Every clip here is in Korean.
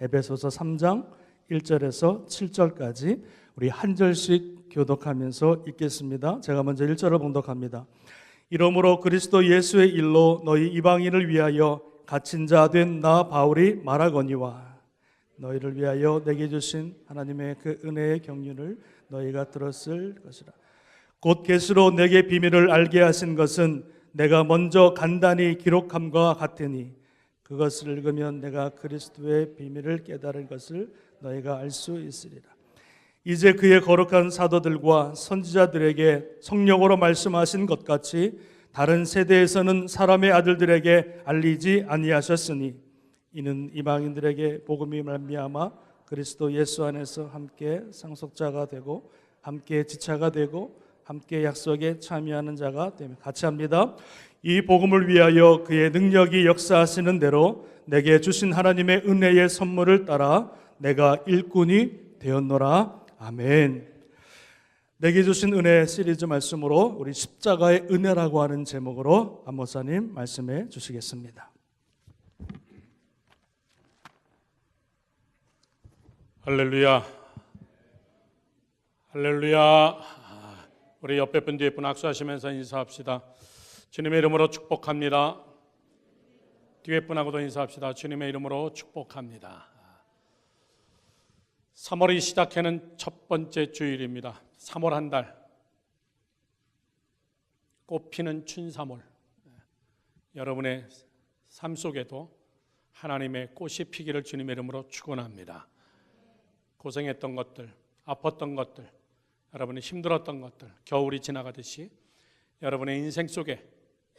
에베소서 3장 1절에서 7절까지 우리 한 절씩 교독하면서 읽겠습니다. 제가 먼저 1절을 봉독합니다. 이러므로 그리스도 예수의 일로 너희 이방인을 위하여 갇힌 자 된 나 바울이 말하거니와 너희를 위하여 내게 주신 하나님의 그 은혜의 경륜을 너희가 들었을 것이라. 곧 계시로 내게 비밀을 알게 하신 것은 내가 먼저 간단히 기록함과 같으니 그것을 읽으면 내가 그리스도의 비밀을 깨달은 것을 너희가 알 수 있으리라. 이제 그의 거룩한 사도들과 선지자들에게 성령으로 말씀하신 것 같이 다른 세대에서는 사람의 아들들에게 알리지 아니하셨으니 이는 이방인들에게 복음이 말미암아 그리스도 예수 안에서 함께 상속자가 되고 함께 지차가 되고 함께 약속에 참여하는 자가 되며 같이 합니다. 이 복음을 위하여 그의 능력이 역사하시는 대로 내게 주신 하나님의 은혜의 선물을 따라 내가 일꾼이 되었노라. 아멘. 내게 주신 은혜 시리즈 말씀으로 우리 십자가의 은혜라고 하는 제목으로 안 목사님 말씀해 주시겠습니다. 할렐루야. 할렐루야. 우리 옆에 분 뒤에 분 악수하시면서 인사합시다. 주님의 이름으로 축복합니다. 뒤에 분하고도 인사합시다. 주님의 이름으로 축복합니다. 3월이 시작하는 첫 번째 주일입니다. 3월 한 달, 꽃피는 춘3월. 여러분의 삶 속에도 하나님의 꽃이 피기를 주님의 이름으로 축원합니다. 고생했던 것들, 아팠던 것들, 여러분이 힘들었던 것들, 겨울이 지나가듯이 여러분의 인생 속에,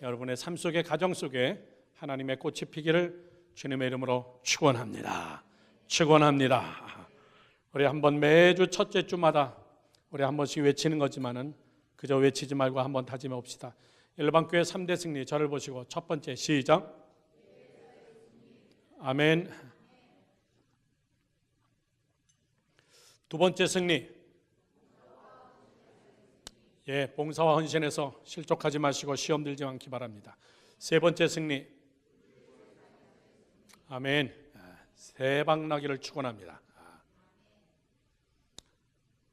여러분의 삶 속에, 가정 속에 하나님의 꽃이 피기를 주님의 이름으로 축원합니다. 축원합니다. 우리 한번 매주 첫째 주마다 우리 한 번씩 외치는 거지만은 그저 외치지 말고 한번 다짐해 봅시다. 일반교회 3대 승리, 저를 보시고 첫 번째 시작. 아멘. 두 번째 승리. 봉사와 헌신에서 실족하지 마시고 시험 들지 않기 바랍니다. 세 번째 승리. 아멘. 새방나기를 축원합니다.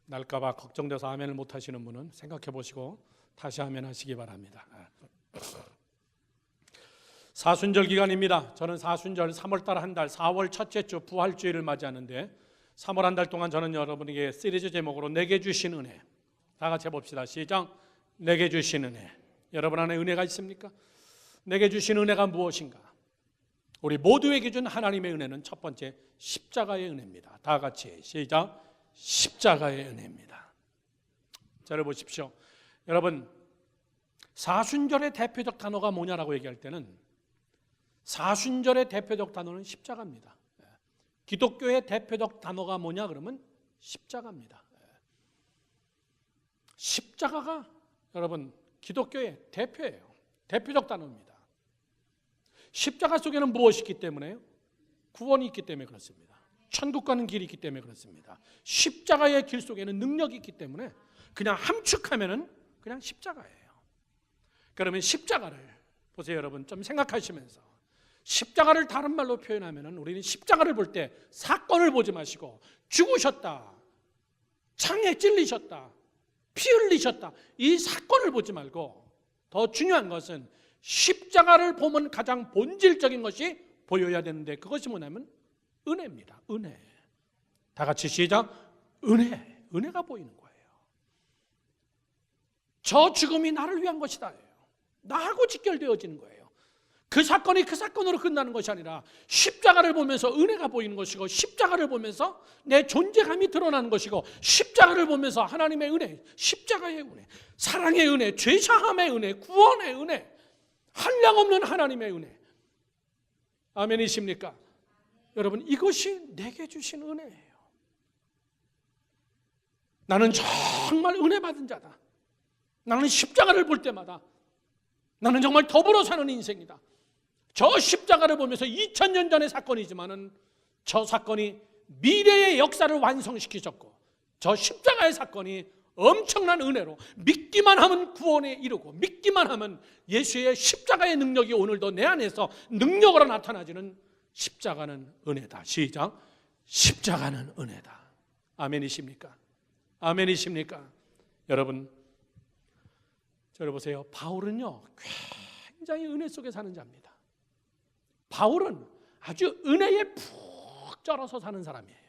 날까봐 걱정돼서 아멘을 못 하시는 분은 생각해 보시고 다시 아멘 하시기 바랍니다. 사순절 기간입니다. 저는 사순절 3월달 한 달, 4월 첫째 주 부활주일을 맞이하는데 3월 한 달 동안 저는 여러분에게 시리즈 제목으로 내게 주신 은혜, 다 같이 해봅시다. 시작. 내게 주신 은혜. 여러분 안에 은혜가 있습니까? 내게 주신 은혜가 무엇인가? 우리 모두에게 준 하나님의 은혜는 첫 번째 십자가의 은혜입니다. 다 같이 시작. 십자가의 은혜입니다. 저를 보십시오. 여러분, 사순절의 대표적 단어가 뭐냐라고 얘기할 때는 사순절의 대표적 단어는 십자가입니다. 기독교의 대표적 단어가 뭐냐 그러면 십자가입니다. 십자가가 여러분 기독교의 대표예요. 대표적 단어입니다. 십자가 속에는 무엇이 있기 때문에요? 구원이 있기 때문에 그렇습니다. 천국 가는 길이 있기 때문에 그렇습니다. 십자가의 길 속에는 능력이 있기 때문에 그냥 함축하면은 그냥 십자가예요. 그러면 십자가를 보세요, 여러분. 좀 생각하시면서 십자가를 다른 말로 표현하면은 우리는 십자가를 볼 때 사건을 보지 마시고 죽으셨다, 창에 찔리셨다, 피 흘리셨다, 이 사건을 보지 말고 더 중요한 것은 십자가를 보면 가장 본질적인 것이 보여야 되는데 그것이 뭐냐면 은혜입니다. 은혜. 다 같이 시작. 은혜. 은혜가 보이는 거예요. 저 죽음이 나를 위한 것이다. 나하고 직결되어지는 거예요. 그 사건이 그 사건으로 끝나는 것이 아니라 십자가를 보면서 은혜가 보이는 것이고 십자가를 보면서 내 존재감이 드러나는 것이고 십자가를 보면서 하나님의 은혜, 십자가의 은혜, 사랑의 은혜, 죄사함의 은혜, 구원의 은혜, 한량없는 하나님의 은혜. 아멘이십니까? 여러분, 이것이 내게 주신 은혜예요. 나는 정말 은혜 받은 자다. 나는 십자가를 볼 때마다 나는 정말 더불어 사는 인생이다. 저 십자가를 보면서 2000년 전의 사건이지만은 저 사건이 미래의 역사를 완성시키셨고 저 십자가의 사건이 엄청난 은혜로 믿기만 하면 구원에 이르고 믿기만 하면 예수의 십자가의 능력이 오늘도 내 안에서 능력으로 나타나지는 십자가는 은혜다. 시작. 십자가는 은혜다. 아멘이십니까? 아멘이십니까? 여러분, 저를 보세요. 바울은요, 굉장히 은혜 속에 사는 자입니다. 바울은 아주 은혜에 푹 쩔어서 사는 사람이에요.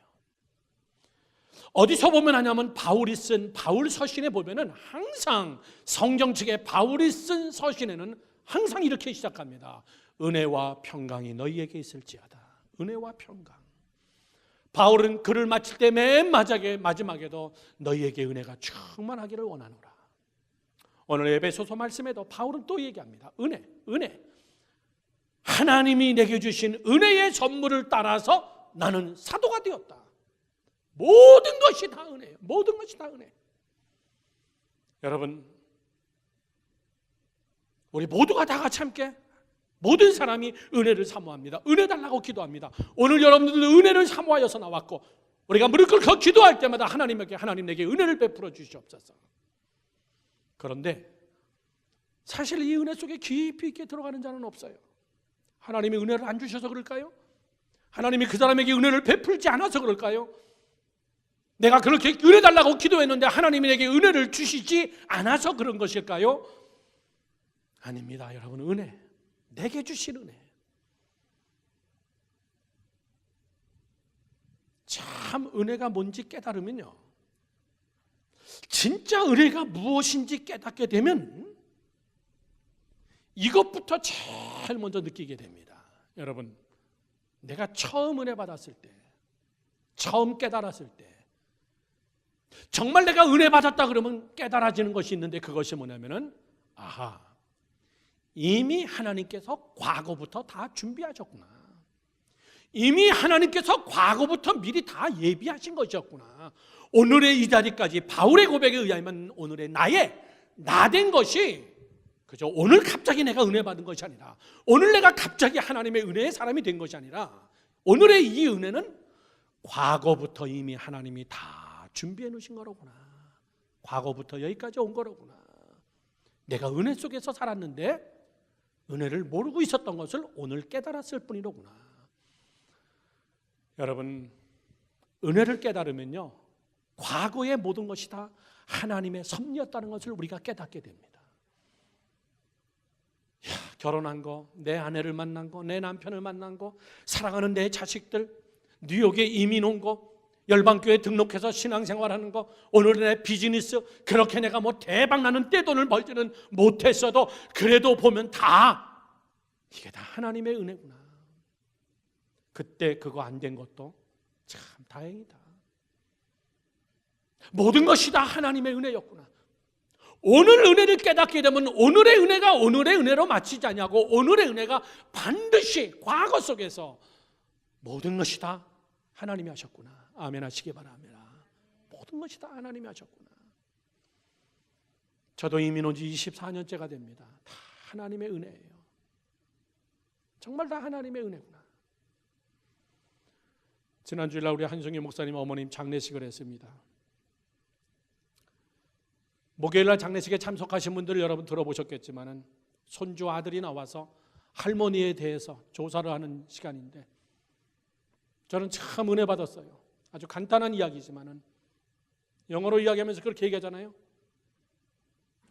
어디서 보면 하냐면 바울이 쓴 바울 서신에 보면은 항상 성경 측에 바울이 쓴 서신에는 항상 이렇게 시작합니다. 은혜와 평강이 너희에게 있을지어다. 은혜와 평강. 바울은 글을 마칠 때 맨 마지막에도 너희에게 은혜가 충만하기를 원하노라. 오늘 에베소서 말씀에도 바울은 또 얘기합니다. 은혜. 하나님이 내게 주신 은혜의 선물을 따라서 나는 사도가 되었다. 모든 것이 다 은혜예요. 모든 것이 다 은혜. 여러분, 우리 모두가 다 같이 함께 모든 사람이 은혜를 사모합니다. 은혜 달라고 기도합니다. 오늘 여러분들도 은혜를 사모하여서 나왔고 우리가 무릎 꿇고 기도할 때마다 하나님 내게 은혜를 베풀어 주시옵소서. 그런데 사실 이 은혜 속에 깊이 있게 들어가는 자는 없어요. 하나님이 은혜를 안 주셔서 그럴까요? 하나님이 그 사람에게 은혜를 베풀지 않아서 그럴까요? 내가 그렇게 은혜 달라고 기도했는데 하나님이 내게 은혜를 주시지 않아서 그런 것일까요? 아닙니다. 여러분, 은혜, 내게 주신 은혜. 참 은혜가 뭔지 깨달으면요, 진짜 은혜가 무엇인지 깨닫게 되면 이것부터 제일 먼저 느끼게 됩니다. 여러분, 내가 처음 은혜 받았을 때, 처음 깨달았을 때, 정말 내가 은혜 받았다 그러면 깨달아지는 것이 있는데, 그것이 뭐냐면은, 아하, 이미 하나님께서 과거부터 다 준비하셨구나. 이미 하나님께서 과거부터 미리 다 예비하신 것이었구나. 오늘의 이 자리까지 바울의 고백에 의하면 오늘의 나 된 것이 그죠? 오늘 갑자기 내가 은혜 받은 것이 아니라, 오늘 내가 갑자기 하나님의 은혜의 사람이 된 것이 아니라, 오늘의 이 은혜는 과거부터 이미 하나님이 다 준비해 놓으신 거로구나. 과거부터 여기까지 온 거로구나. 내가 은혜 속에서 살았는데 은혜를 모르고 있었던 것을 오늘 깨달았을 뿐이로구나. 여러분, 은혜를 깨달으면요, 과거의 모든 것이 다 하나님의 섭리였다는 것을 우리가 깨닫게 됩니다. 결혼한 거, 내 아내를 만난 거, 내 남편을 만난 거, 사랑하는 내 자식들, 뉴욕에 이민 온 거, 열방교회 등록해서 신앙생활하는 거, 오늘의 내 비즈니스, 그렇게 내가 뭐 대박나는 떼돈을 벌지는 못했어도 그래도 보면 다 이게 다 하나님의 은혜구나. 그때 그거 안 된 것도 참 다행이다. 모든 것이 다 하나님의 은혜였구나. 오늘 은혜를 깨닫게 되면 오늘의 은혜가 오늘의 은혜로 마치지 않냐고, 오늘의 은혜가 반드시 과거 속에서 모든 것이 다 하나님이 하셨구나. 아멘 하시기 바랍니다. 모든 것이 다 하나님이 하셨구나. 저도 이민 온 지 24년째가 됩니다. 다 하나님의 은혜예요. 정말 다 하나님의 은혜구나. 지난 주일날 우리 한성희 목사님 어머님 장례식을 했습니다. 목요일날 장례식에 참석하신 분들 여러분 들어보셨겠지만은 손주 아들이 나와서 할머니에 대해서 조사를 하는 시간인데 저는 참 은혜 받았어요. 아주 간단한 이야기지만은 영어로 이야기하면서 그렇게 얘기하잖아요.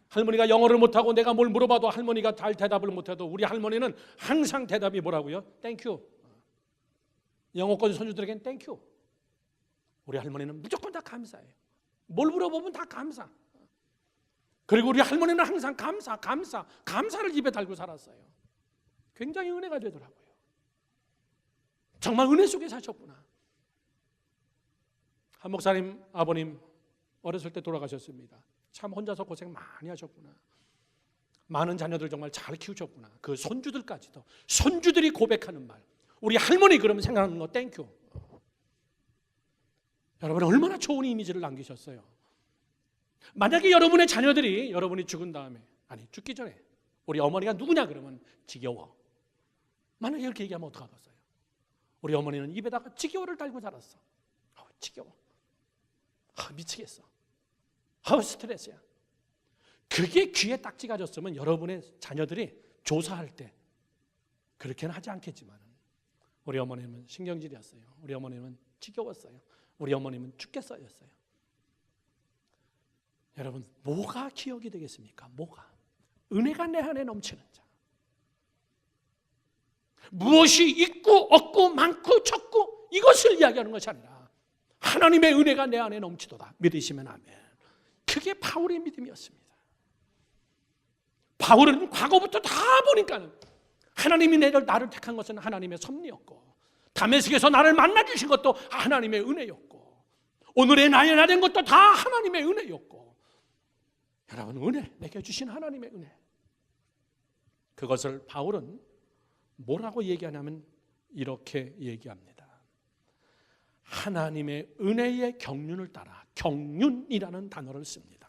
할머니가 영어를 못하고 내가 뭘 물어봐도 할머니가 잘 대답을 못해도 우리 할머니는 항상 대답이 뭐라고요? 땡큐. 영어권 손주들에겐 땡큐. 우리 할머니는 무조건 다 감사해요. 뭘 물어보면 다 감사. 그리고 우리 할머니는 항상 감사를 입에 달고 살았어요. 굉장히 은혜가 되더라고요. 정말 은혜 속에 사셨구나. 한 목사님 아버님 어렸을 때 돌아가셨습니다. 참 혼자서 고생 많이 하셨구나. 많은 자녀들 정말 잘 키우셨구나. 그 손주들까지도, 손주들이 고백하는 말, 우리 할머니 그러면 생각하는 거 땡큐. 여러분 얼마나 좋은 이미지를 남기셨어요. 만약에 여러분의 자녀들이 여러분이 죽은 다음에, 아니 죽기 전에 우리 어머니가 누구냐 그러면 지겨워. 만약에 이렇게 얘기하면 어떡하겠어요? 우리 어머니는 입에다가 지겨워를 달고 자랐어. 지겨워. 미치겠어. 스트레스야. 그게 귀에 딱 찍어졌으면 여러분의 자녀들이 조사할 때 그렇게는 하지 않겠지만 우리 어머니는 신경질이었어요. 우리 어머니는 지겨웠어요. 우리 어머님은 죽겠어였어요. 여러분, 뭐가 기억이 되겠습니까? 뭐가? 은혜가 내 안에 넘치는 자. 무엇이 있고 없고 많고 적고 이것을 이야기하는 것이 아니라 하나님의 은혜가 내 안에 넘치도다. 믿으시면 아멘. 그게 바울의 믿음이었습니다. 바울은 과거부터 다 보니까 하나님이 나를 택한 것은 하나님의 섭리였고, 다메섹에서 나를 만나주신 것도 하나님의 은혜였고, 오늘의 나의 나 된 것도 다 하나님의 은혜였고, 여러분, 은혜, 내게 주신 하나님의 은혜. 그것을 바울은 뭐라고 얘기하냐면 이렇게 얘기합니다. 하나님의 은혜의 경륜을 따라, 경륜이라는 단어를 씁니다.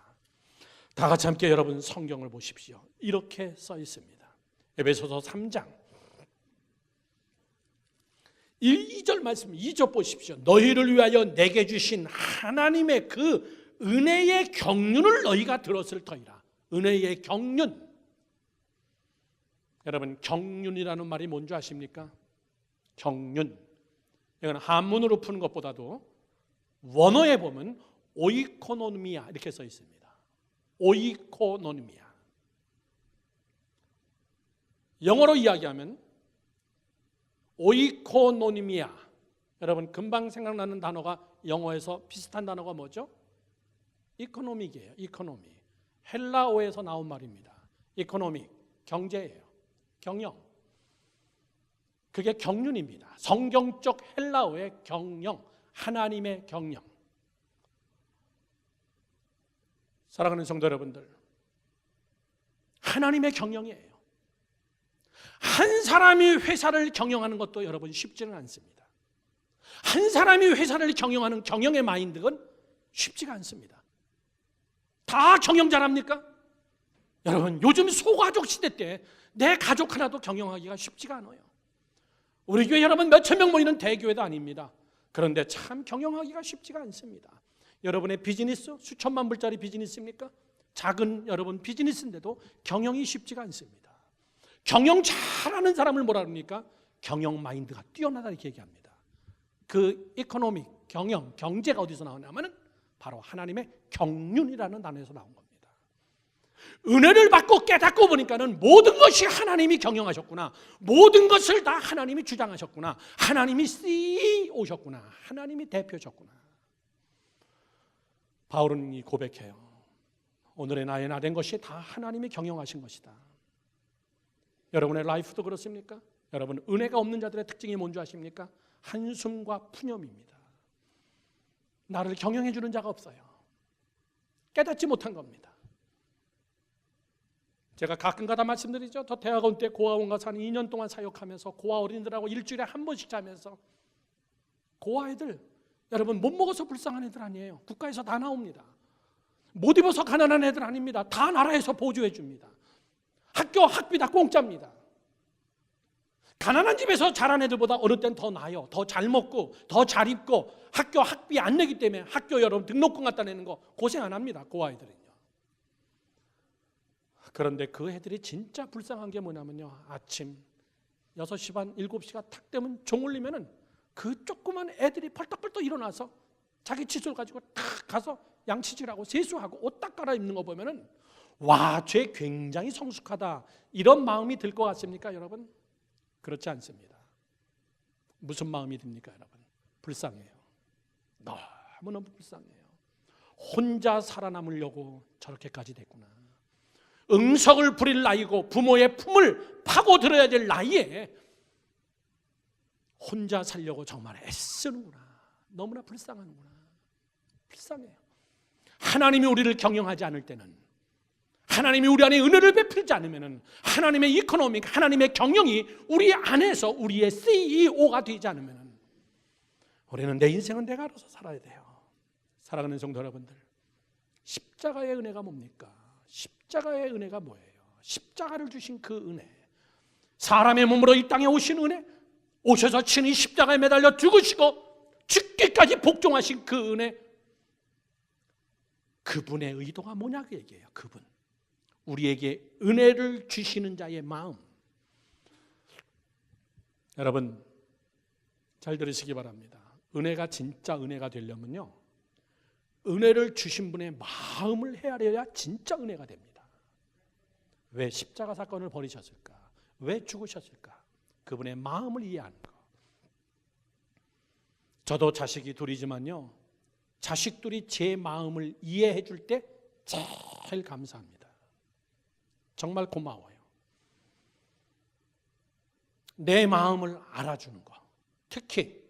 다 같이 함께 여러분 성경을 보십시오. 이렇게 써 있습니다. 에베소서 3장 2절 말씀, 2절 보십시오. 너희를 위하여 내게 주신 하나님의 그 은혜의 경륜을 너희가 들었을 터이라. 은혜의 경륜. 여러분, 경륜이라는 말이 뭔지 아십니까? 경륜. 이건 한문으로 푸는 것보다도 원어에 보면 오이코노미아 이렇게 써 있습니다. 오이코노미아. 영어로 이야기하면 오이코노미아. 여러분, 금방 생각나는 단어가 영어에서 비슷한 단어가 뭐죠? 이코노믹이에요. 이코노미. 헬라어에서 나온 말입니다. 이코노믹, 경제예요. 경영. 그게 경륜입니다. 성경적 헬라어의 경영, 하나님의 경영. 사랑하는 성도 여러분들, 하나님의 경영이에요. 한 사람이 회사를 경영하는 것도 여러분 쉽지는 않습니다. 한 사람이 회사를 경영하는 경영의 마인드는 쉽지가 않습니다. 다 경영 잘합니까? 여러분, 요즘 소가족 시대 때 내 가족 하나도 경영하기가 쉽지가 않아요. 우리 교회 여러분 몇천 명 모이는 대교회도 아닙니다. 그런데 참 경영하기가 쉽지가 않습니다. 여러분의 비즈니스, 수천만 불짜리 비즈니스입니까? 작은 여러분 비즈니스인데도 경영이 쉽지가 않습니다. 경영 잘하는 사람을 뭐라 합니까? 경영 마인드가 뛰어나다 이렇게 얘기합니다. 그 이코노믹, 경영, 경제가 어디서 나오냐면 바로 하나님의 경륜이라는 단어에서 나온 겁니다. 은혜를 받고 깨닫고 보니까는 모든 것이 하나님이 경영하셨구나. 모든 것을 다 하나님이 주장하셨구나. 하나님이 CEO셨구나. 하나님이 대표셨구나. 바울은 이 고백해요. 오늘의 나의 나 된 것이 다 하나님이 경영하신 것이다. 여러분의 라이프도 그렇습니까? 여러분, 은혜가 없는 자들의 특징이 뭔지 아십니까? 한숨과 푸념입니다. 나를 경영해 주는 자가 없어요. 깨닫지 못한 겁니다. 제가 가끔가다 말씀드리죠. 저 대학원 때 고아원 가서 한 2년 동안 사역하면서 고아 어린이들하고 일주일에 한 번씩 자면서, 고아 애들 여러분 못 먹어서 불쌍한 애들 아니에요. 국가에서 다 나옵니다. 못 입어서 가난한 애들 아닙니다. 다 나라에서 보조해 줍니다. 학교 학비 다 공짜입니다. 가난한 집에서 자란 애들보다 어느 때는 더 나아요. 더 잘 먹고 더 잘 입고 학교 학비 안 내기 때문에 학교 여러분 등록금 갖다 내는 거 고생 안 합니다. 고아 애들은요. 그런데 그 애들이 진짜 불쌍한 게 뭐냐면요, 아침 6시 반 7시가 탁 되면 종 울리면은 그 조그만 애들이 펄떡펄떡 일어나서 자기 칫솔 가지고 탁 가서 양치질하고 세수하고 옷 딱 갈아입는 거 보면은 와, 쟤 굉장히 성숙하다 이런 마음이 들 것 같습니까 여러분? 그렇지 않습니다. 무슨 마음이 듭니까 여러분? 불쌍해요. 너무너무 불쌍해요. 혼자 살아남으려고 저렇게까지 됐구나. 응석을 부릴 나이고 부모의 품을 파고들어야 될 나이에 혼자 살려고 정말 애쓰는구나. 너무나 불쌍하는구나. 불쌍해요. 하나님이 우리를 경영하지 않을 때는, 하나님이 우리 안에 은혜를 베풀지 않으면, 하나님의 이코노믹, 하나님의 경영이 우리 안에서 우리의 CEO가 되지 않으면 우리는 내 인생은 내가 알아서 살아야 돼요. 사랑하는 성도 여러분들, 십자가의 은혜가 뭡니까? 십자가의 은혜가 뭐예요? 십자가를 주신 그 은혜, 사람의 몸으로 이 땅에 오신 은혜, 오셔서 친히 십자가에 매달려 죽으시고 죽기까지 복종하신 그 은혜, 그분의 의도가 뭐냐 그 얘기예요. 그분, 우리에게 은혜를 주시는 자의 마음. 여러분 잘 들으시기 바랍니다. 은혜가 진짜 은혜가 되려면요, 은혜를 주신 분의 마음을 헤아려야 진짜 은혜가 됩니다. 왜 십자가 사건을 벌이셨을까? 왜 죽으셨을까? 그분의 마음을 이해하는 것. 저도 자식이 둘이지만요, 자식들이 제 마음을 이해해 줄 때 제일 감사합니다. 정말 고마워요. 내 마음을 알아주는 거. 특히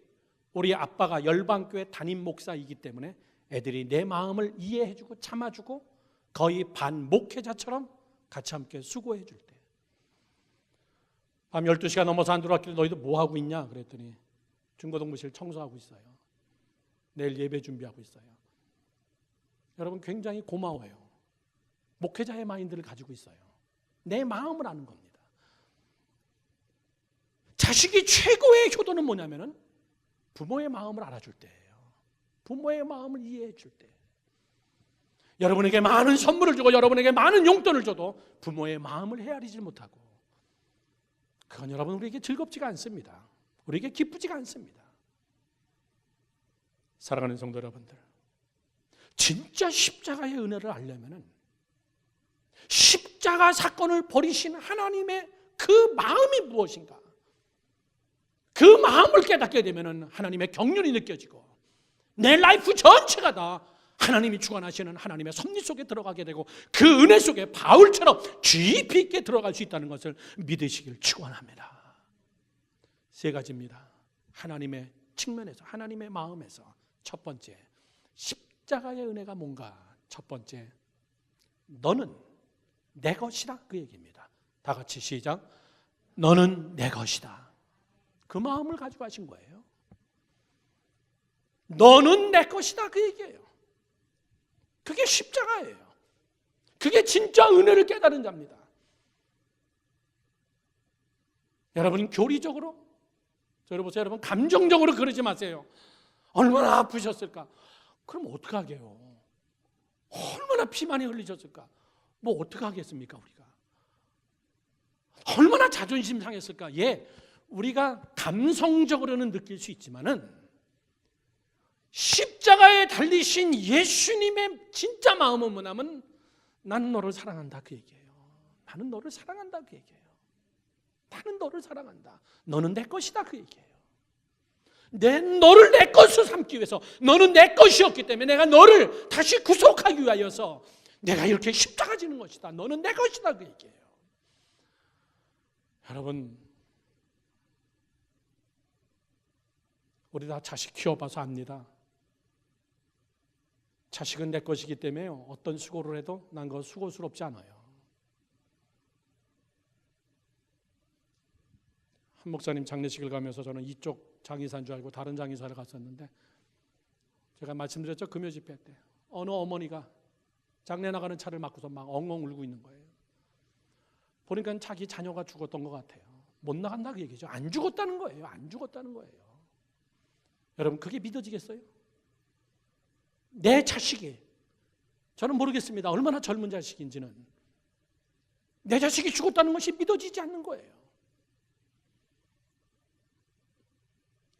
우리 아빠가 열방교회 담임 목사이기 때문에 애들이 내 마음을 이해해주고 참아주고 거의 반 목회자처럼 같이 함께 수고해 줄 때, 밤 12시가 넘어서 안 들어왔길래 너희들 뭐 하고 있냐 그랬더니 중고등부실 청소하고 있어요. 내일 예배 준비하고 있어요. 여러분, 굉장히 고마워요. 목회자의 마인드를 가지고 있어요. 내 마음을 아는 겁니다. 자식이 최고의 효도는 뭐냐면은 부모의 마음을 알아줄 때예요. 부모의 마음을 이해해 줄 때. 여러분에게 많은 선물을 주고 여러분에게 많은 용돈을 줘도 부모의 마음을 헤아리지 못하고, 그건 여러분 우리에게 즐겁지가 않습니다. 우리에게 기쁘지가 않습니다. 사랑하는 성도 여러분들, 진짜 십자가의 은혜를 알려면은 십자가 사건을 벌이신 하나님의 그 마음이 무엇인가, 그 마음을 깨닫게 되면은 하나님의 경륜이 느껴지고 내 라이프 전체가 다 하나님이 주관하시는 하나님의 섭리 속에 들어가게 되고 그 은혜 속에 바울처럼 깊이 있게 들어갈 수 있다는 것을 믿으시길 축원합니다. 세 가지입니다. 하나님의 측면에서, 하나님의 마음에서. 첫 번째, 십자가의 은혜가 뭔가. 첫 번째, 너는 내 것이다, 그 얘기입니다. 다 같이 시작. 너는 내 것이다. 그 마음을 가지고 하신 거예요. 너는 내 것이다, 그 얘기예요. 그게 십자가예요. 그게 진짜 은혜를 깨달은 자입니다. 여러분, 교리적으로, 보세요. 여러분, 감정적으로 그러지 마세요. 얼마나 아프셨을까? 그럼 어떡하게요? 얼마나 피 많이 흘리셨을까? 뭐 어떡하겠습니까, 우리가? 얼마나 자존심 상했을까? 예, 우리가 감성적으로는 느낄 수 있지만은 십자가에 달리신 예수님의 진짜 마음은 뭐냐면 나는 너를 사랑한다, 그 얘기예요. 나는 너를 사랑한다, 그 얘기예요. 나는 너를 사랑한다. 너는 내 것이다, 그 얘기예요. 너를 내 것으로 삼기 위해서, 너는 내 것이었기 때문에 내가 너를 다시 구속하기 위하여서 내가 이렇게 십자가 지는 것이다. 너는 내 것이다, 그 얘기예요. 여러분, 우리 다 자식 키워봐서 압니다. 자식은 내 것이기 때문에 어떤 수고를 해도 난 그거 수고스럽지 않아요. 한 목사님 장례식을 가면서 저는 이쪽 장의사인 줄 알고 다른 장의사를 갔었는데, 제가 말씀드렸죠, 금요 집회 때 어느 어머니가 장례 나가는 차를 막고서 막 엉엉 울고 있는 거예요. 보니까 자기 자녀가 죽었던 것 같아요. 못 나간다, 그 얘기죠. 안 죽었다는 거예요. 안 죽었다는 거예요. 여러분, 그게 믿어지겠어요? 내 자식이, 저는 모르겠습니다. 얼마나 젊은 자식인지는. 내 자식이 죽었다는 것이 믿어지지 않는 거예요.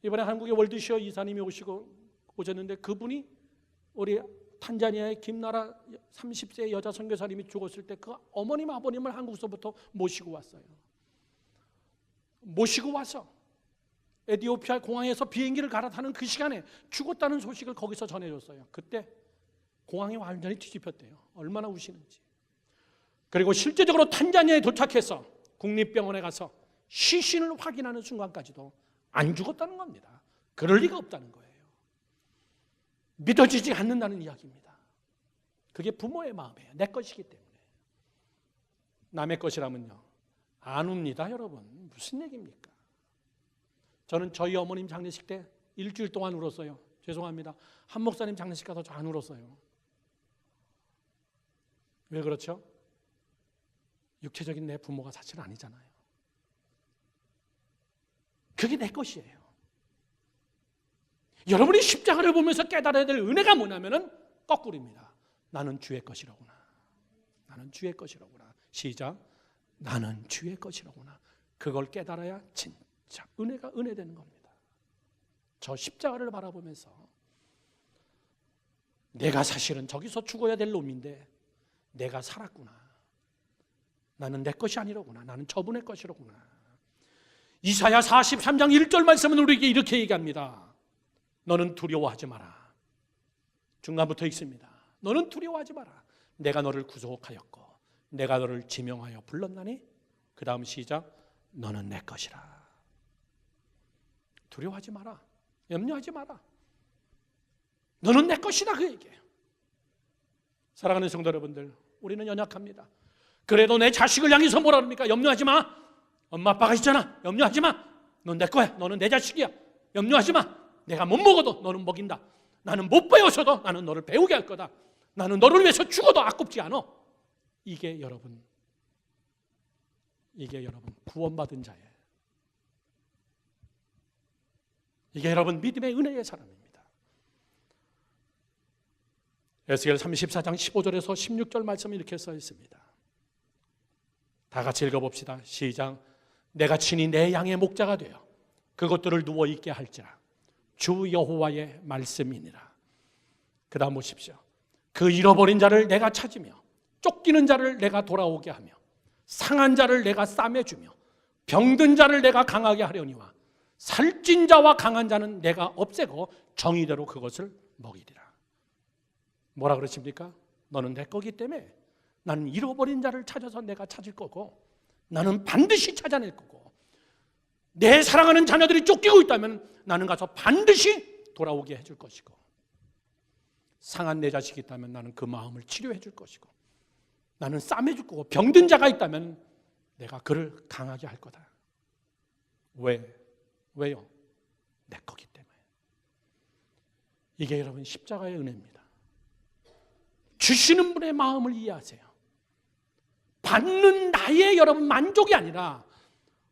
이번에 한국의 월드시어 이사님이 오셨는데 그분이 우리 탄자니아의 김나라 30세 여자 선교사님이 죽었을 때 그 어머님 아버님을 한국서부터 모시고 왔어요. 모시고 와서 에티오피아 공항에서 비행기를 갈아타는 그 시간에 죽었다는 소식을 거기서 전해줬어요. 그때 공항이 완전히 뒤집혔대요. 얼마나 우시는지. 그리고 실제적으로 탄자니아에 도착해서 국립병원에 가서 시신을 확인하는 순간까지도 안 죽었다는 겁니다. 그럴 리가 없다는 거예요. 믿어지지 않는다는 이야기입니다. 그게 부모의 마음이에요. 내 것이기 때문에. 남의 것이라면요, 안 웁니다, 여러분. 무슨 얘기입니까? 저는 저희 어머님 장례식 때 일주일 동안 울었어요. 죄송합니다. 한 목사님 장례식 가서 저 안 울었어요. 왜 그렇죠? 육체적인 내 부모가 사실 아니잖아요. 그게 내 것이에요. 여러분이 십자가를 보면서 깨달아야 될 은혜가 뭐냐면은 거꾸로입니다. 나는 주의 것이라구나. 나는 주의 것이라구나. 시작. 나는 주의 것이라구나. 그걸 깨달아야 진짜 은혜가 은혜 되는 겁니다. 저 십자가를 바라보면서 내가 사실은 저기서 죽어야 될 놈인데 내가 살았구나. 나는 내 것이 아니로구나. 나는 저분의 것이로구나. 이사야 43장 1절 말씀은 우리에게 이렇게 얘기합니다. 너는 두려워하지 마라. 중간부터 읽습니다. 너는 두려워하지 마라. 내가 너를 구속하였고 내가 너를 지명하여 불렀나니 그 다음 시작. 너는 내 것이라. 두려워하지 마라. 염려하지 마라. 너는 내 것이다 그 얘기예요. 사랑하는 성도 여러분들, 우리는 연약합니다. 그래도 내 자식을 향해서 뭐라 그럽니까? 염려하지 마. 엄마 아빠가 있잖아. 염려하지 마. 넌 내 거야. 너는 내 자식이야. 염려하지 마. 내가 못 먹어도 너는 먹인다. 나는 못 배워서도 나는 너를 배우게 할 거다. 나는 너를 위해서 죽어도 아깝지 않아. 이게 여러분 구원받은 자예요. 이게 여러분 믿음의 은혜의 사람입니다. 에스겔 34장 15절에서 16절 말씀이 이렇게 써 있습니다. 다 같이 읽어봅시다. 시작. 내가 친히 내 양의 목자가 되어 그것들을 누워있게 할지라 주 여호와의 말씀이니라. 그 다음 보십시오. 그 잃어버린 자를 내가 찾으며 쫓기는 자를 내가 돌아오게 하며 상한 자를 내가 싸매주며 병든 자를 내가 강하게 하려니와 살찐 자와 강한 자는 내가 없애고 정의대로 그것을 먹이리라. 뭐라 그러십니까? 너는 내 거기 때문에 나는 잃어버린 자를 찾아서 내가 찾을 거고 나는 반드시 찾아낼 거고 내 사랑하는 자녀들이 쫓기고 있다면 나는 가서 반드시 돌아오게 해줄 것이고 상한 내 자식이 있다면 나는 그 마음을 치료해 줄 것이고 나는 싸매줄 거고 병든 자가 있다면 내가 그를 강하게 할 거다. 왜요? 내 거기 때문에. 이게 여러분 십자가의 은혜입니다. 주시는 분의 마음을 이해하세요. 받는 나의 여러분 만족이 아니라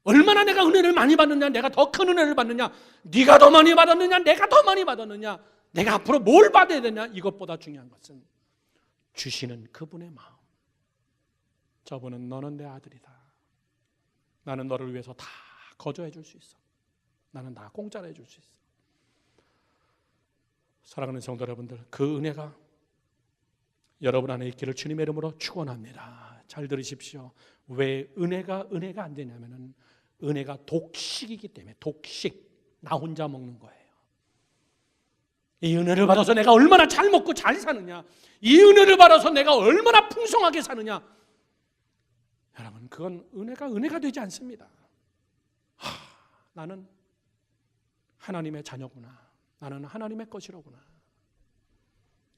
얼마나 내가 은혜를 많이 받느냐, 내가 더 큰 은혜를 받느냐, 네가 더 많이 받았느냐, 내가 더 많이 받았느냐, 내가 앞으로 뭘 받아야 되냐, 이것보다 중요한 것은 주시는 그분의 마음. 저분은 너는 내 아들이다. 나는 너를 위해서 다 거저해 줄 수 있어. 나는 다 공짜로 해줄 수 있어. 사랑하는 성도 여러분들, 그 은혜가 여러분 안에 있기를 주님의 이름으로 축원합니다. 잘 들으십시오. 왜 은혜가 안 되냐면은 은혜가 독식이기 때문에. 독식, 나 혼자 먹는 거예요. 이 은혜를 받아서 내가 얼마나 잘 먹고 잘 사느냐, 이 은혜를 받아서 내가 얼마나 풍성하게 사느냐, 여러분 그건 은혜가 되지 않습니다. 나는 하나님의 자녀구나, 나는 하나님의 것이로구나.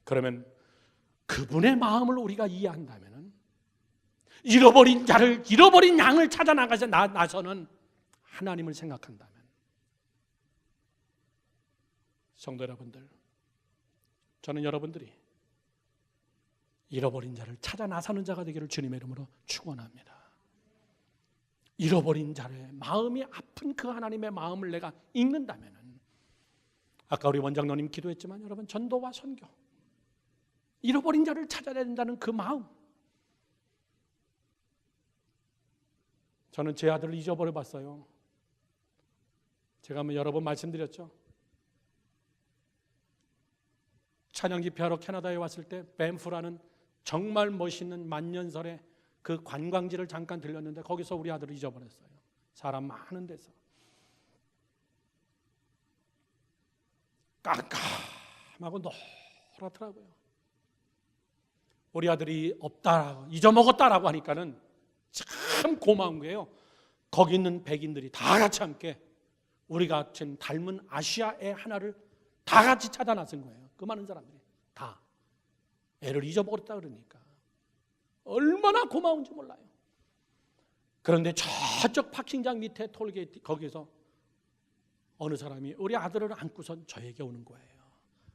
그러면 그분의 마음을 우리가 이해한다면 잃어버린 양을 찾아 나가서 나서는 하나님을 생각한다면, 성도 여러분들, 저는 여러분들이 잃어버린 자를 찾아 나서는 자가 되기를 주님의 이름으로 축원합니다. 잃어버린 자의 마음이 아픈 그 하나님의 마음을 내가 읽는다면, 아까 우리 원장로님 기도했지만 여러분 전도와 선교, 잃어버린 자를 찾아야 된다는 그 마음. 저는 제 아들을 잊어버려 봤어요. 제가 여러 번 말씀드렸죠. 찬양 집회하러 캐나다에 왔을 때 밴프라는 정말 멋있는 만년설의 그 관광지를 잠깐 들렸는데 거기서 우리 아들을 잊어버렸어요. 사람 많은 데서. 깜깜하고 노랗더라고요. 우리 아들이 없다라고, 잊어먹었다라고 하니까는 참 고마운 거예요. 거기 있는 백인들이 다 같이 함께 우리가 지금 닮은 아시아의 하나를 다 같이 찾아 나선 거예요. 그 많은 사람들이 다 애를 잊어버렸다 그러니까 얼마나 고마운지 몰라요. 그런데 저쪽 파킹장 밑에 톨게이트 거기서 어느 사람이 우리 아들을 안고선 저에게 오는 거예요.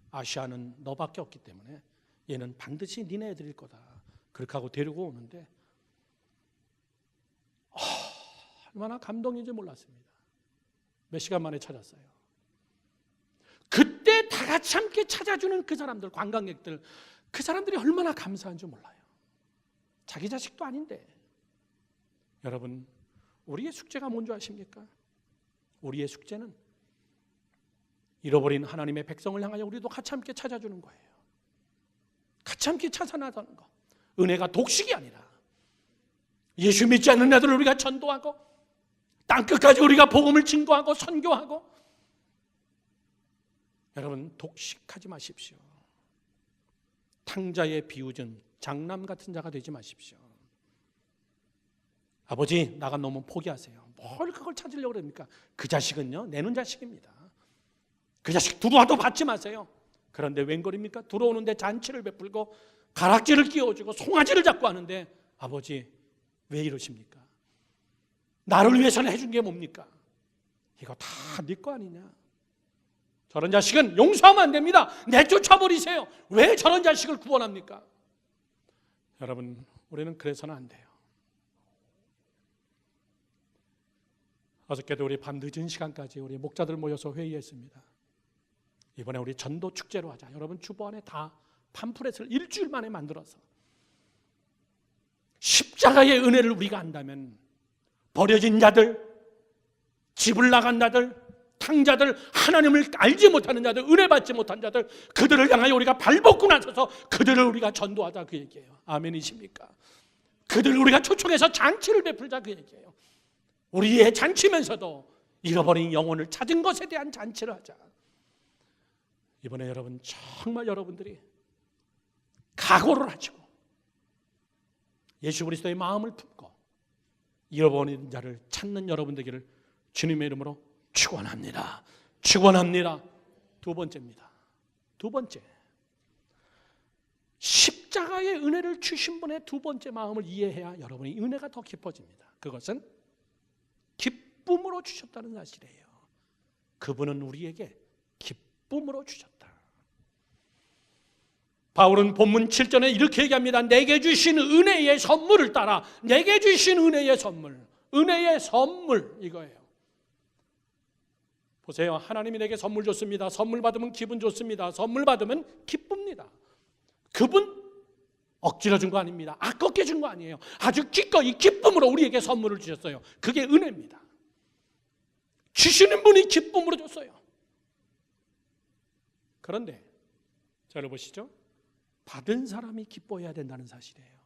아시아는 너밖에 없기 때문에 얘는 반드시 니네 애들일 거다. 그렇게 하고 데리고 오는데 얼마나 감동인지 몰랐습니다. 몇 시간 만에 찾았어요. 그때 다 같이 함께 찾아주는 그 사람들, 관광객들, 그 사람들이 얼마나 감사한 줄 몰라요. 자기 자식도 아닌데. 여러분, 우리의 숙제가 뭔지 아십니까? 우리의 숙제는 잃어버린 하나님의 백성을 향하여 우리도 같이 함께 찾아주는 거예요. 같이 함께 찾아나가는 거. 은혜가 독식이 아니라 예수 믿지 않는 애들을 우리가 전도하고 땅끝까지 우리가 복음을 증거하고 선교하고. 여러분, 독식하지 마십시오. 탕자에 비웃은 장남 같은 자가 되지 마십시오. 아버지, 나간 놈은 포기하세요. 뭘 그걸 찾으려고 그럽니까? 그 자식은요, 내는 자식입니다. 그 자식 들어와도 받지 마세요. 그런데 웬걸입니까? 들어오는데 잔치를 베풀고 가락지를 끼워주고 송아지를 잡고 하는데, 아버지 왜 이러십니까? 나를 위해서는 해준 게 뭡니까? 이거 다 네 거 아니냐? 저런 자식은 용서하면 안 됩니다. 내쫓아버리세요. 왜 저런 자식을 구원합니까? 여러분, 우리는 그래서는 안 돼요. 어저께도 우리 밤 늦은 시간까지 우리 목자들 모여서 회의했습니다. 이번에 우리 전도 축제로 하자. 여러분, 주보 안에 다 팜플렛을 일주일 만에 만들어서 십자가의 은혜를 우리가 안다면 버려진 자들, 집을 나간 자들, 탕자들, 하나님을 알지 못하는 자들, 은혜 받지 못한 자들, 그들을 향하여 우리가 발벗고 나서서 그들을 우리가 전도하자, 그 얘기예요. 아멘이십니까? 그들을 우리가 초청해서 잔치를 베풀자, 그 얘기예요. 우리의 잔치면서도 잃어버린 영혼을 찾은 것에 대한 잔치를 하자. 이번에 여러분, 정말 여러분들이 각오를 하시고 예수 그리스도의 마음을 품고 잃어버린 자를 찾는 여러분 되기를 주님의 이름으로 축원합니다. 축원합니다. 두 번째입니다. 두 번째, 십자가의 은혜를 주신 분의 두 번째 마음을 이해해야 여러분의 은혜가 더 깊어집니다. 그것은 기쁨으로 주셨다는 사실이에요. 그분은 우리에게 기쁨으로 주셨다. 바울은 본문 7절에 이렇게 얘기합니다. 내게 주신 은혜의 선물을 따라, 내게 주신 은혜의 선물, 은혜의 선물, 이거예요. 보세요. 하나님이 내게 선물 줬습니다. 선물 받으면 기분 좋습니다. 선물 받으면 기쁩니다. 그분 억지로 준 거 아닙니다. 아깝게 준 거 아니에요. 아주 기꺼이 기쁨으로 우리에게 선물을 주셨어요. 그게 은혜입니다. 주시는 분이 기쁨으로 줬어요. 그런데 잘 보시죠. 받은 사람이 기뻐해야 된다는 사실이에요.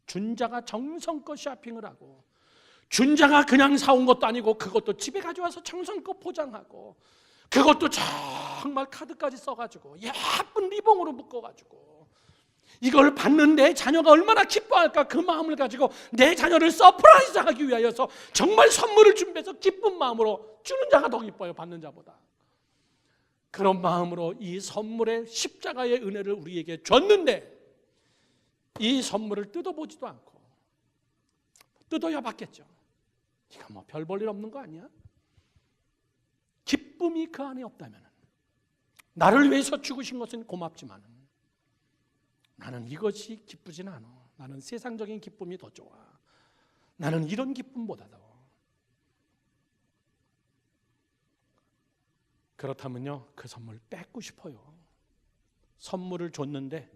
준 자가 정성껏 쇼핑을 하고, 준 자가 그냥 사온 것도 아니고 그것도 집에 가져와서 정성껏 포장하고, 그것도 정말 카드까지 써가지고 예쁜 리본으로 묶어가지고, 이걸 받는데 자녀가 얼마나 기뻐할까, 그 마음을 가지고 내 자녀를 서프라이즈하기 위하여서 정말 선물을 준비해서 기쁜 마음으로 주는 자가 더 기뻐요, 받는 자보다. 그런 마음으로 이 선물의 십자가의 은혜를 우리에게 줬는데, 이 선물을 뜯어보지도 않고, 뜯어야 받겠죠. 이거 뭐 별 볼 일 없는 거 아니야? 기쁨이 그 안에 없다면, 나를 위해서 죽으신 것은 고맙지만 나는 이것이 기쁘진 않아. 나는 세상적인 기쁨이 더 좋아. 나는 이런 기쁨보다도. 그렇다면요, 그 선물 뺏고 싶어요. 선물을 줬는데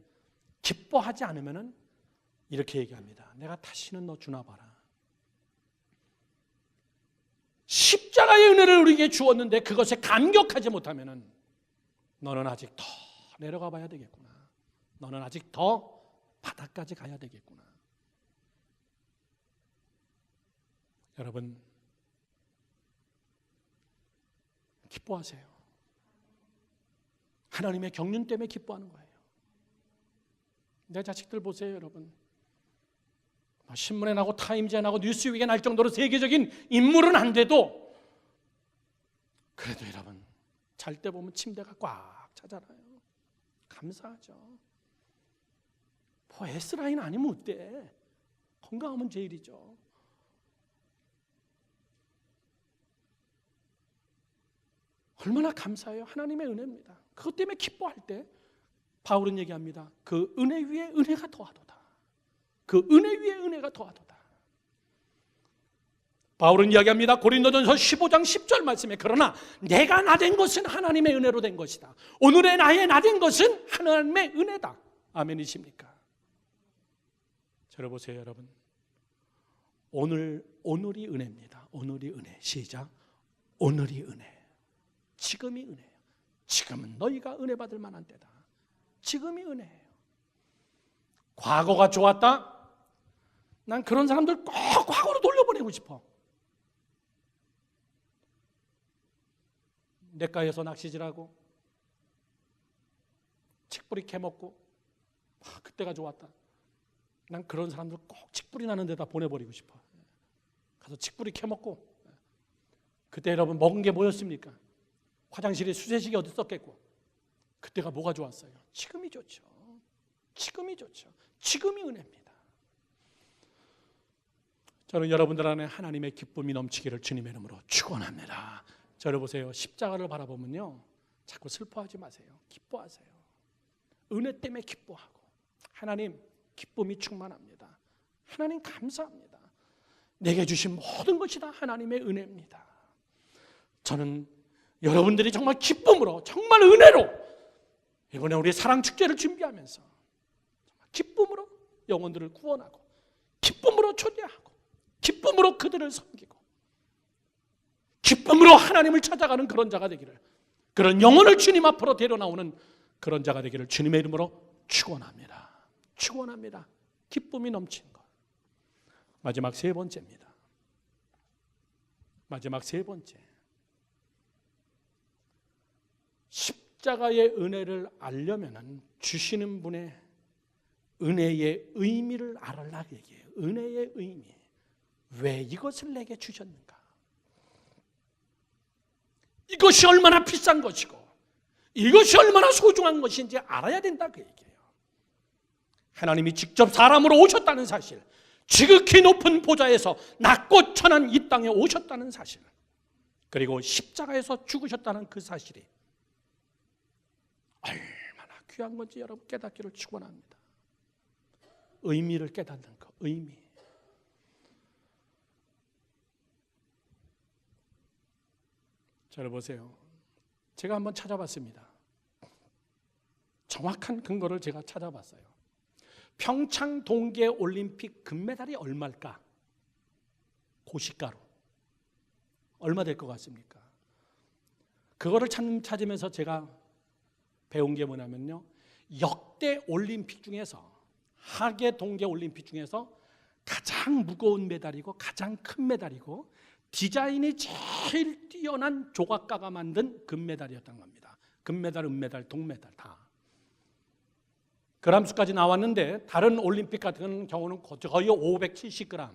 기뻐하지 않으면 이렇게 얘기합니다. 내가 다시는 너 주나 봐라. 십자가의 은혜를 우리에게 주었는데 그것에 감격하지 못하면 너는 아직 더 내려가 봐야 되겠구나. 너는 아직 더 바닥까지 가야 되겠구나. 여러분, 기뻐하세요. 하나님의 경륜 때문에 기뻐하는 거예요. 내 자식들 보세요, 여러분. 신문에 나고 타임즈에 나고 뉴스위크에 날 정도로 세계적인 인물은 안 돼도, 그래도 여러분, 잘 때 보면 침대가 꽉 차잖아요. 감사하죠. 뭐 S라인 아니면 어때? 건강하면 제일이죠. 얼마나 감사해요. 하나님의 은혜입니다. 그것 때문에 기뻐할 때 바울은 얘기합니다. 그 은혜 위에 은혜가 더하도다. 그 은혜 위에 은혜가 더하도다. 바울은 이야기합니다. 고린도전서 15장 10절 말씀에, 그러나 내가 나된 것은 하나님의 은혜로 된 것이다. 오늘의 나의 나된 것은 하나님의 은혜다. 아멘이십니까? 들어보세요, 여러분. 오늘이 은혜입니다. 오늘이 은혜. 시작. 오늘이 은혜. 지금이 은혜예요. 지금은 너희가 은혜 받을 만한 때다. 지금이 은혜예요. 과거가 좋았다? 난 그런 사람들 꼭 과거로 돌려보내고 싶어. 냇가에서 낚시질하고 칡뿌리 캐먹고 그때가 좋았다. 난 그런 사람들 꼭 칡뿌리 나는 데다 보내버리고 싶어. 가서 칡뿌리 캐먹고. 그때 여러분 먹은 게 뭐였습니까? 화장실에 수세식이 어디 있었겠고. 그때가 뭐가 좋았어요? 지금이 좋죠. 지금이 좋죠. 지금이 은혜입니다. 저는 여러분들 안에 하나님의 기쁨이 넘치기를 주님의 이름으로 축원합니다. 저를 보세요. 십자가를 바라보면요, 자꾸 슬퍼하지 마세요. 기뻐하세요. 은혜 때문에 기뻐하고, 하나님 기쁨이 충만합니다. 하나님 감사합니다. 내게 주신 모든 것이 다 하나님의 은혜입니다. 저는 여러분들이 정말 기쁨으로, 정말 은혜로 이번에 우리 사랑축제를 준비하면서 기쁨으로 영혼들을 구원하고, 기쁨으로 초대하고, 기쁨으로 그들을 섬기고, 기쁨으로 하나님을 찾아가는 그런 자가 되기를, 그런 영혼을 주님 앞으로 데려나오는 그런 자가 되기를 주님의 이름으로 축원합니다. 축원합니다. 기쁨이 넘치는 것. 마지막 세 번째입니다. 마지막 세 번째. 십자가의 은혜를 알려면 주시는 분의 은혜의 의미를 알아라 얘기해요. 은혜의 의미. 왜 이것을 내게 주셨는가? 이것이 얼마나 비싼 것이고 이것이 얼마나 소중한 것인지 알아야 된다 그 얘기예요. 하나님이 직접 사람으로 오셨다는 사실, 지극히 높은 보좌에서 낮고 천한 이 땅에 오셨다는 사실, 그리고 십자가에서 죽으셨다는 그 사실이 얼마나 귀한 건지 여러분 깨닫기를 축원합니다. 의미를 깨닫는 것, 의미. 저를 보세요. 제가 한번 찾아봤습니다. 정확한 근거를 제가 찾아봤어요. 평창 동계 올림픽 금메달이 얼마일까? 고시가로 얼마 될 것 같습니까? 그거를 찾으면서 제가 배운 게 뭐냐면요, 역대 올림픽 중에서, 하계 동계 올림픽 중에서 가장 무거운 메달이고 가장 큰 메달이고 디자인이 제일 뛰어난 조각가가 만든 금메달이었던 겁니다. 금메달, 은메달, 동메달 다 그람수까지 나왔는데, 다른 올림픽 같은 경우는 거의 570g.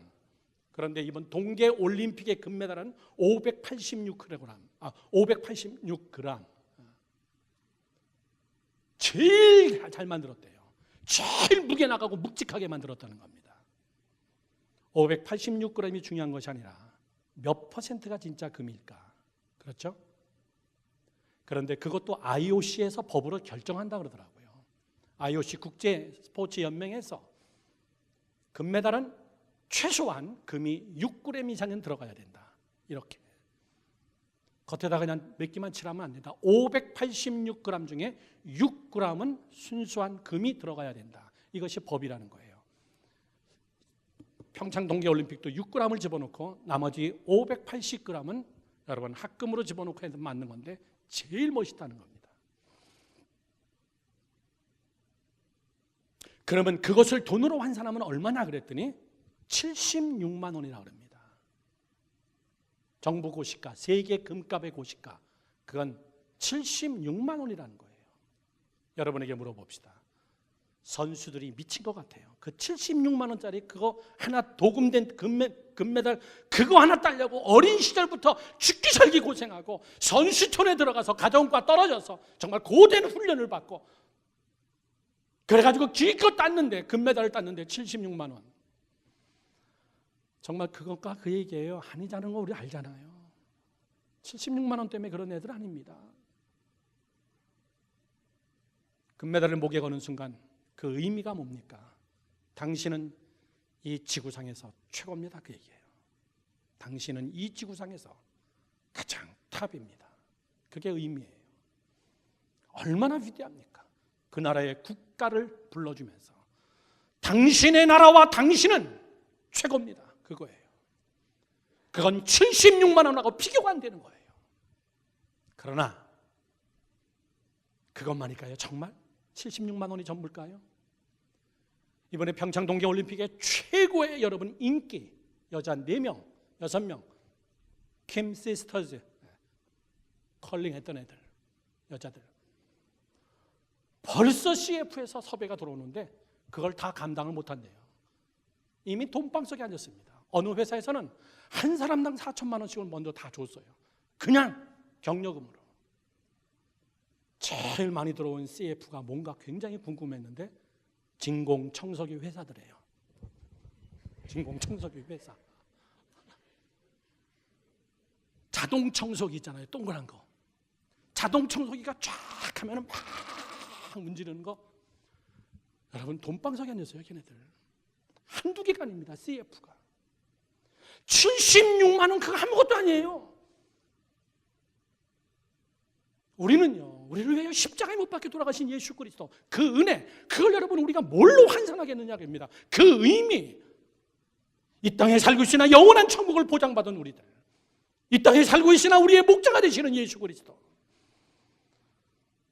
그런데 이번 동계 올림픽의 금메달은 586g. 제일 잘 만들었대요. 제일 무게 나가고 묵직하게 만들었다는 겁니다. 586g이 중요한 것이 아니라 몇 퍼센트가 진짜 금일까? 그렇죠? 그런데 그것도 IOC에서 법으로 결정한다 그러더라고요. IOC 국제 스포츠 연맹에서 금메달은 최소한 금이 6g 이상은 들어가야 된다. 이렇게. 겉에다 그냥 몇 개만 칠하면 안 된다. 586g 중에 6g은 순수한 금이 들어가야 된다. 이것이 법이라는 거예요. 평창 동계올림픽도 6g을 집어넣고 나머지 580g은 여러분 합금으로 집어넣고 해서 맞는 건데 제일 멋있다는 겁니다. 그러면 그것을 돈으로 환산하면 얼마나 그랬더니 76만 원이라고 합니다. 정부 고시가, 세계 금값의 고시가, 그건 76만 원이라는 거예요. 여러분에게 물어봅시다. 선수들이 미친 것 같아요. 그 76만 원짜리 그거 하나 도금된 금메달 그거 하나 따려고 어린 시절부터 죽기 살기 고생하고 선수촌에 들어가서 가정과 떨어져서 정말 고된 훈련을 받고 그래가지고 기껏 땄는데, 금메달을 땄는데 76만 원. 정말 그것과 그 얘기예요. 아니자는 거 우리 알잖아요. 76만 원 때문에 그런 애들 아닙니다. 금메달을 목에 거는 순간 그 의미가 뭡니까? 당신은 이 지구상에서 최고입니다. 그 얘기예요. 당신은 이 지구상에서 가장 탑입니다. 그게 의미예요. 얼마나 위대합니까? 그 나라의 국가를 불러주면서 당신의 나라와 당신은 최고입니다. 그거예요. 그건 76만 원하고 비교가 안 되는 거예요. 그러나 그것만일까요? 정말 76만 원이 전부일까요? 이번에 평창 동계올림픽의 최고의 여러분 인기 여자 4명, 6명 킴 시스터즈 컬링 했던 애들, 여자들 벌써 CF에서 섭외가 들어오는데 그걸 다 감당을 못한대요. 이미 돈방석에 앉았습니다. 어느 회사에서는 한 사람당 4천만 원씩을 먼저 다 줬어요. 그냥 경력금으로. 제일 많이 들어온 CF가 뭔가 굉장히 궁금했는데 진공청소기 회사들이에요. 진공청소기 회사. 자동청소기 있잖아요. 동그란 거. 자동청소기가 쫙 하면 막 문지르는 거. 여러분 돈방석에 앉았어요. 걔네들. 한두 개가 아닙니다. CF가. 76만 원 그거 아무것도 아니에요. 우리를 위하여 십자가에 못 박혀 돌아가신 예수 그리스도 그 은혜, 그걸 여러분 우리가 뭘로 환상하겠느냐입니다. 그 의미, 이 땅에 살고 있으나 영원한 천국을 보장받은 우리들, 이 땅에 살고 있으나 우리의 목자가 되시는 예수 그리스도.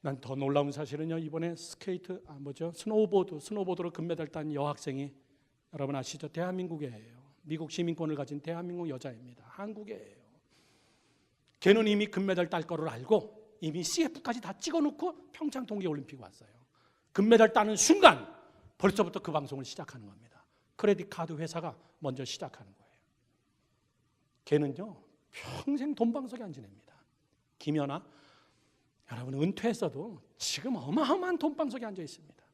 난 더 놀라운 사실은요, 이번에 스노우보드로 금메달 딴 여학생이 여러분 아시죠? 대한민국이에요. 미국 시민권을 가진 대한민국 여자입니다. 한국이에요. 걔는 이미 금메달 딸 거를 알고 이미 CF까지 다 찍어놓고 평창 동계올림픽 왔어요. 금메달 따는 순간 벌써부터 그 방송을 시작하는 겁니다. 크레딧 카드 회사가 먼저 시작하는 거예요. 걔는요 평생 돈방석에 안 지냅니다. 김연아 여러분 은퇴했어도 지금 어마어마한 돈방석에 앉아 있습니다.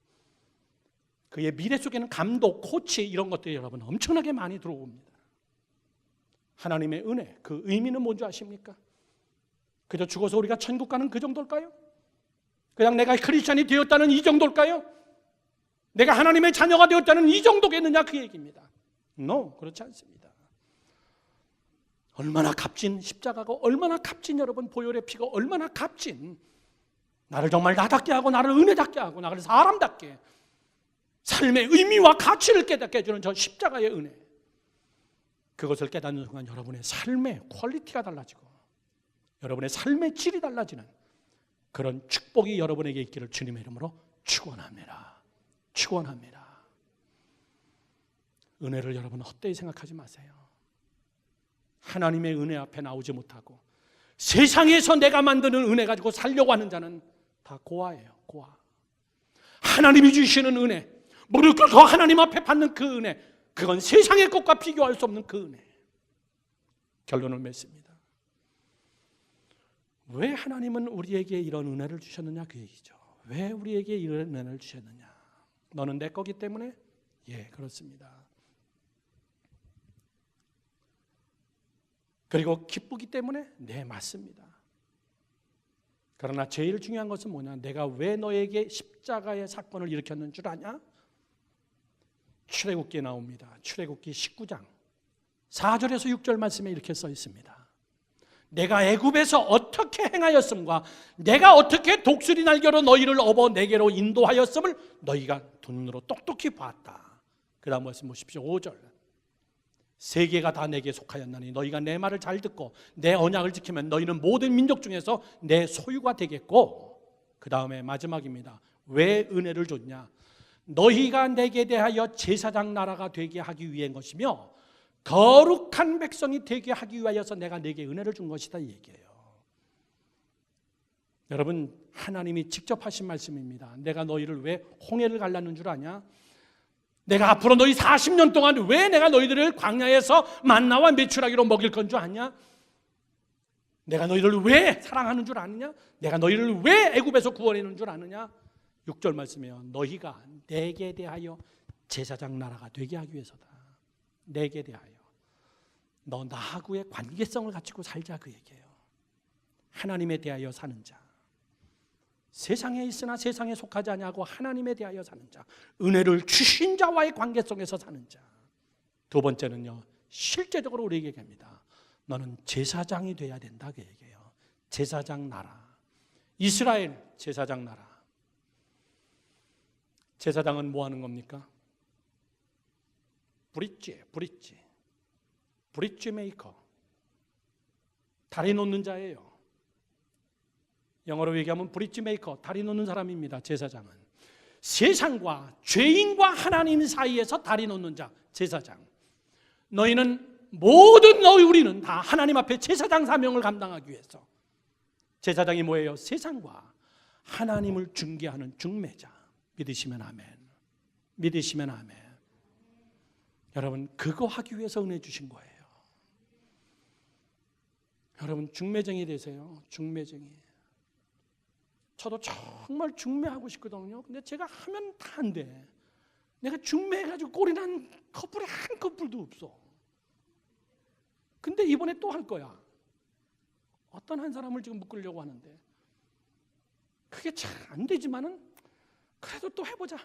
그의 미래 속에는 감독, 코치 이런 것들이 여러분 엄청나게 많이 들어옵니다. 하나님의 은혜, 그 의미는 뭔지 아십니까? 그저 죽어서 우리가 천국 가는 그 정도일까요? 그냥 내가 크리스찬이 되었다는 이 정도일까요? 내가 하나님의 자녀가 되었다는 이 정도겠느냐 그 얘기입니다. No, 그렇지 않습니다. 얼마나 값진 십자가가, 얼마나 값진 여러분 보혈의 피가 얼마나 값진, 나를 정말 나답게 하고 나를 은혜답게 하고 나를 사람답게 삶의 의미와 가치를 깨닫게 해주는 저 십자가의 은혜, 그것을 깨닫는 순간 여러분의 삶의 퀄리티가 달라지고 여러분의 삶의 질이 달라지는 그런 축복이 여러분에게 있기를 주님의 이름으로 축원합니다. 축원합니다. 은혜를 여러분 헛되이 생각하지 마세요. 하나님의 은혜 앞에 나오지 못하고 세상에서 내가 만드는 은혜 가지고 살려고 하는 자는 다 고아예요. 고아. 하나님이 주시는 은혜, 무릎 꿇고 하나님 앞에 받는 그 은혜, 그건 세상의 것과 비교할 수 없는 그 은혜. 결론을 맺습니다. 왜 하나님은 우리에게 이런 은혜를 주셨느냐 그 얘기죠. 왜 우리에게 이런 은혜를 주셨느냐? 너는 내 거기 때문에? 예, 그렇습니다. 그리고 기쁘기 때문에? 네, 맞습니다. 그러나 제일 중요한 것은 뭐냐? 내가 왜 너에게 십자가의 사건을 일으켰는 줄 아냐? 출애굽기에 나옵니다. 출애굽기 19장 4절에서 6절 말씀에 이렇게 써 있습니다. 내가 애굽에서 어떻게 행하였음과 내가 어떻게 독수리 날개로 너희를 업어 내게로 인도하였음을 너희가 두 눈으로 똑똑히 봤다. 그 다음 말씀 보십시오. 5절. 세계가 다 내게 속하였나니 너희가 내 말을 잘 듣고 내 언약을 지키면 너희는 모든 민족 중에서 내 소유가 되겠고, 그 다음에 마지막입니다. 왜 은혜를 줬냐? 너희가 내게 대하여 제사장 나라가 되게 하기 위한 것이며 거룩한 백성이 되게 하기 위하여서 내가 네게 은혜를 준 것이다 이 얘기예요. 여러분 하나님이 직접 하신 말씀입니다. 내가 너희를 왜 홍해를 갈랐는 줄 아냐? 내가 앞으로 너희 40년 동안 왜 내가 너희들을 광야에서 만나와 메추라기로 먹일 건 줄 아냐? 내가 너희를 왜 사랑하는 줄 아느냐? 내가 너희를 왜 애굽에서 구원하는 줄 아느냐? 6절 말씀이에요. 너희가 내게 대하여 제사장 나라가 되게 하기 위해서다. 내게 대하여. 너 나하고의 관계성을 가지고 살자 그 얘기예요. 하나님에 대하여 사는 자. 세상에 있으나 세상에 속하지 아니하고 하나님에 대하여 사는 자. 은혜를 주신 자와의 관계성에서 사는 자. 두 번째는요. 실제적으로 우리에게 얘기합니다. 너는 제사장이 돼야 된다 그 얘기예요. 제사장 나라. 이스라엘 제사장 나라. 제사장은 뭐 하는 겁니까? 브릿지 메이커. 다리 놓는 자예요. 영어로 얘기하면 브릿지 메이커, 다리 놓는 사람입니다. 제사장은 세상과 죄인과 하나님 사이에서 다리 놓는 자, 제사장. 우리는 다 하나님 앞에 제사장 사명을 감당하기 위해서. 제사장이 뭐예요? 세상과 하나님을 중개하는 중매자. 믿으시면 아멘. 믿으시면 아멘. 여러분, 그거 하기 위해서 은혜 주신 거예요. 여러분, 중매쟁이 되세요. 중매쟁이. 저도 정말 중매하고 싶거든요. 근데 제가 하면 다 안 돼. 내가 중매해가지고 꼴이 난 커플이 한 커플도 없어. 근데 이번에 또 할 거야. 어떤 한 사람을 지금 묶으려고 하는데 그게 잘 안 되지만은 그래도 또 해보자.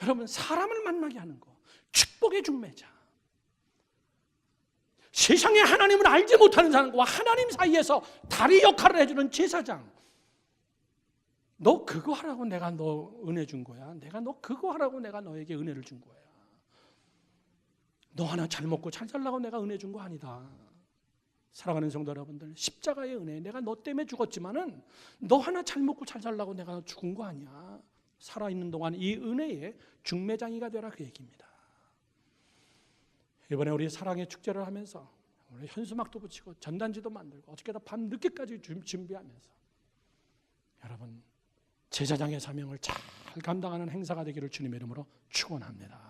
여러분, 사람을 만나게 하는 거, 축복의 중매자. 세상에 하나님을 알지 못하는 사람과 하나님 사이에서 다리 역할을 해주는 제사장. 너 그거 하라고 내가 너 은혜 준 거야. 내가 너 그거 하라고 내가 너에게 은혜를 준 거야. 너 하나 잘 먹고 잘 살라고 내가 은혜 준 거 아니다. 사랑하는 성도 여러분들, 십자가의 은혜, 내가 너 때문에 죽었지만은 너 하나 잘 먹고 잘 살라고 내가 죽은 거 아니야. 살아있는 동안 이 은혜의 중매장이가 되라, 그 얘기입니다. 이번에 우리 사랑의 축제를 하면서 우리 현수막도 붙이고 전단지도 만들고 어저께도 밤 늦게까지 준비하면서 여러분, 제사장의 사명을 잘 감당하는 행사가 되기를 주님의 이름으로 축원합니다.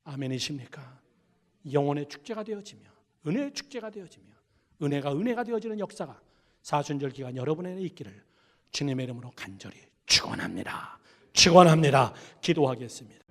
아멘이십니까? 영혼의 축제가 되어지며 은혜의 축제가 되어지며 은혜가 되어지는 역사가 사순절 기간 여러분에게 있기를 주님의 이름으로 간절히 축원합니다. 축원합니다. 기도하겠습니다.